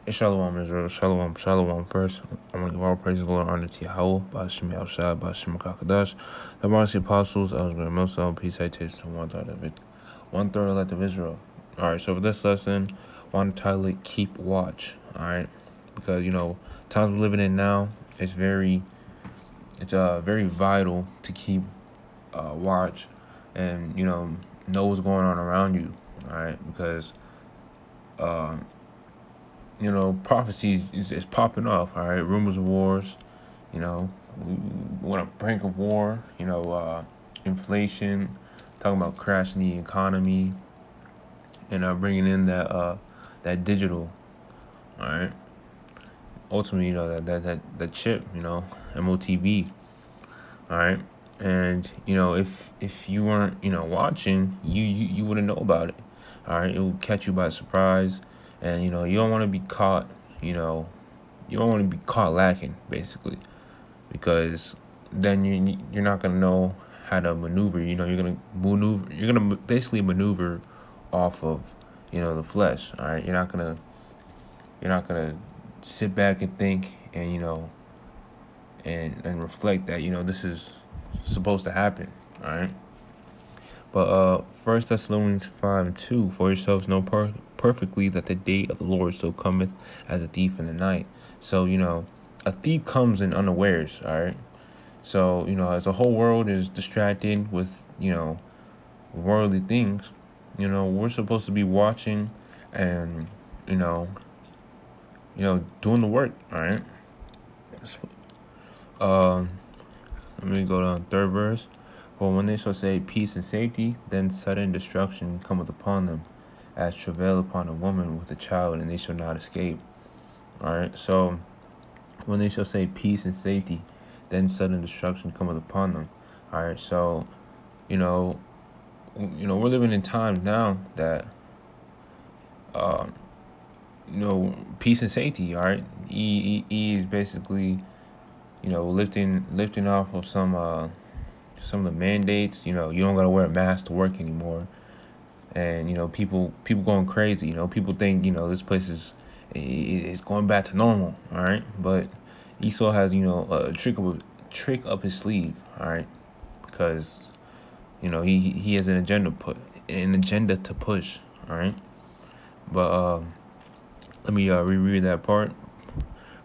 Shalom, Israel. Shalom, shalom. First, I'm going to give all praise to the Lord, honor to Yahweh, Bashim Yahushua, Bashim Kakadash, the Marcy Apostles, Elsber, Milson, peace, citation to one third elect of Israel. All right, so for this lesson, I want to title it Keep Watch. All right, because, times we're living in now, it's very vital to keep watch and, know what's going on around you. All right, because, prophecies is popping off, all right? Rumors of wars, we want a brink of war, inflation, talking about crashing the economy, and bringing in that digital, all right? Ultimately, that chip, MOTB, all right? And, if you weren't, watching, you wouldn't know about it, all right? It will catch you by surprise. And, you don't want to be caught, you don't want to be caught lacking, basically, because then you're not going to know how to maneuver. You're going to basically maneuver off of, the flesh. All right. You're not going to sit back and think and, and reflect that, this is supposed to happen. All right. But 1 Thessalonians 5:2, for yourselves know perfectly that the day of the Lord so cometh as a thief in the night. So, a thief comes in unawares, all right? So, as the whole world is distracted with, worldly things, we're supposed to be watching and, doing the work, all right? Let me go down third verse. For when they shall say peace and safety, then sudden destruction cometh upon them, as travail upon a woman with a child, and they shall not escape. All right. So when they shall say peace and safety, then sudden destruction cometh upon them. All right. So, we're living in times now that, peace and safety. All right. E is basically, lifting off of some of the mandates. You don't gotta wear a mask to work anymore, and people going crazy. People think this place is going back to normal. All right, but Esau has a trick up his sleeve. All right, because he has an agenda to push. All right, but let me reread that part.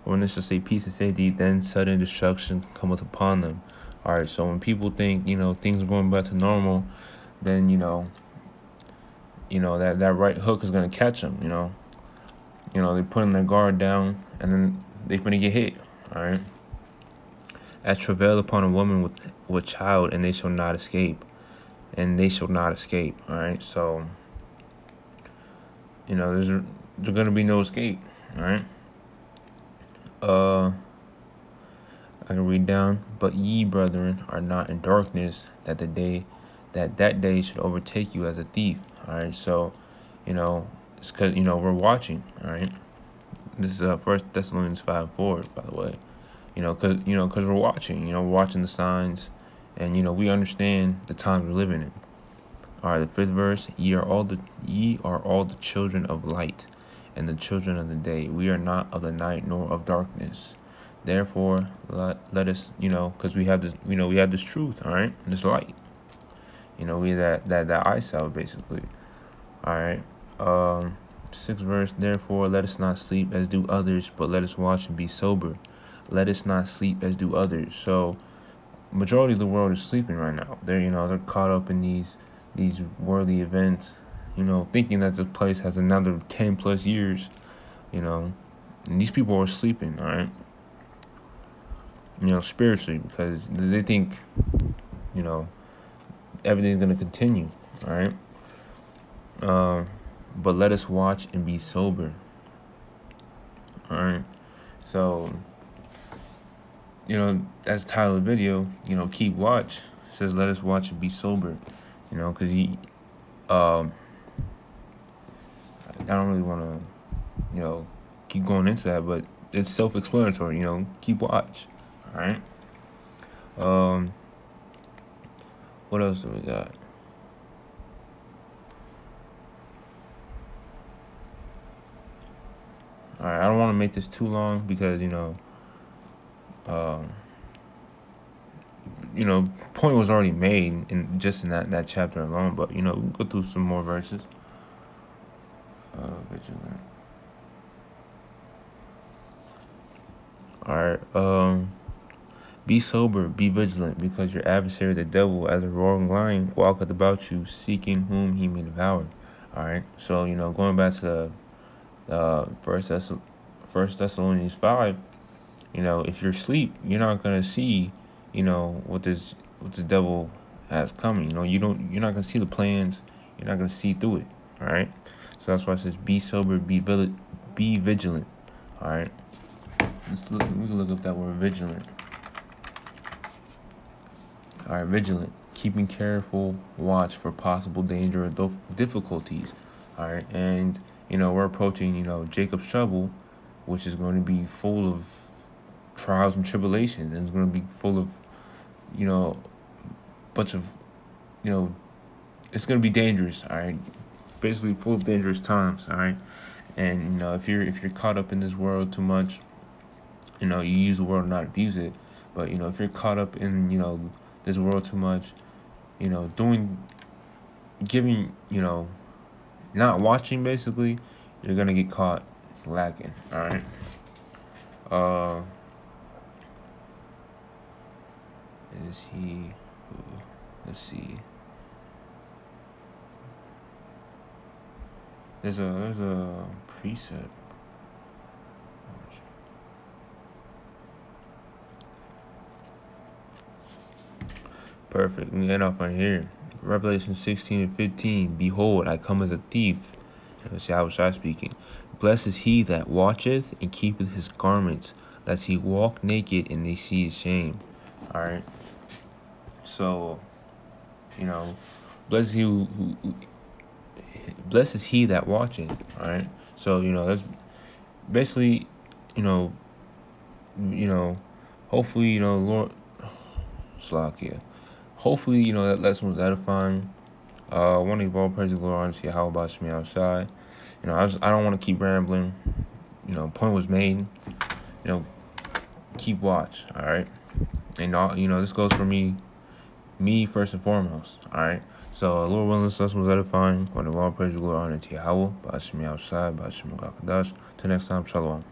When this shall say peace and safety, then sudden destruction cometh upon them. All right, so when people think things are going back to normal, then that right hook is gonna catch them. They're putting their guard down, and then they're gonna get hit. All right. As travail upon a woman with child, and they shall not escape. All right. So there's gonna be no escape. All right. I can read down. But ye, brethren, are not in darkness, that that day should overtake you as a thief. All right. So, it's because we're watching. All right. This is 1 Thessalonians 5:4, by the way. Because we're watching. We're watching the signs, and we understand the times we're living in. All right. The fifth verse: Ye are all the children of light, and the children of the day. We are not of the night nor of darkness. Therefore, let us, because we have this, we have this truth, all right, this light. We have that eyesight, basically. All right. Sixth verse. Therefore, let us not sleep as do others, but let us watch and be sober. Let us not sleep as do others. So, majority of the world is sleeping right now. They're caught up in these worldly events. Thinking that the place has another 10 plus years. And these people are sleeping. All right. Spiritually, because they think, everything's going to continue, all right? But let us watch and be sober, all right? So, that's the title of the video, keep watch. It says, let us watch and be sober, because I don't really want to, keep going into that, but it's self-explanatory, keep watch. All right. What else do we got? All right, I don't want to make this too long because point was already made in that chapter alone. But we'll go through some more verses. Vigilant. All right. Be sober, be vigilant, because your adversary, the devil, as a roaring lion, walketh about you, seeking whom he may devour. All right. So going back to First Thessalonians 5. If you're asleep, you're not gonna see, what the devil has coming. You're not gonna see the plans. You're not gonna see through it. All right. So that's why it says, be sober, be vigilant. All right. We can look up that word vigilant. All right, vigilant, keeping careful watch for possible danger or difficulties. All right, and we're approaching Jacob's trouble, which is going to be full of trials and tribulations, and it's going to be full of bunch of it's going to be dangerous. All right, basically full of dangerous times. All right, and if you're caught up in this world too much, you use the world, not abuse it. But if you're caught up in this world too much, not watching, basically, you're gonna get caught lacking. All right. Is he? Let's see. There's a precept. Perfect. We end off right here. Revelation 16:15. Behold, I come as a thief. That's Yahweh speaking. Blessed is he that watcheth and keepeth his garments, lest he walk naked and they see his shame. All right. So, blessed blessed is he that watcheth. All right. So that's basically hopefully Lord Slakia. Hopefully, that lesson was edifying. I want to give all praise and glory to Yahweh about me outside. I don't want to keep rambling. Point was made. Keep watch. All right, and this goes for me first and foremost. All right. So, Lord willing, this lesson was edifying. I want to give all praise and glory to Yahweh about me outside, about Shemukakadash. Till next time, Shalom.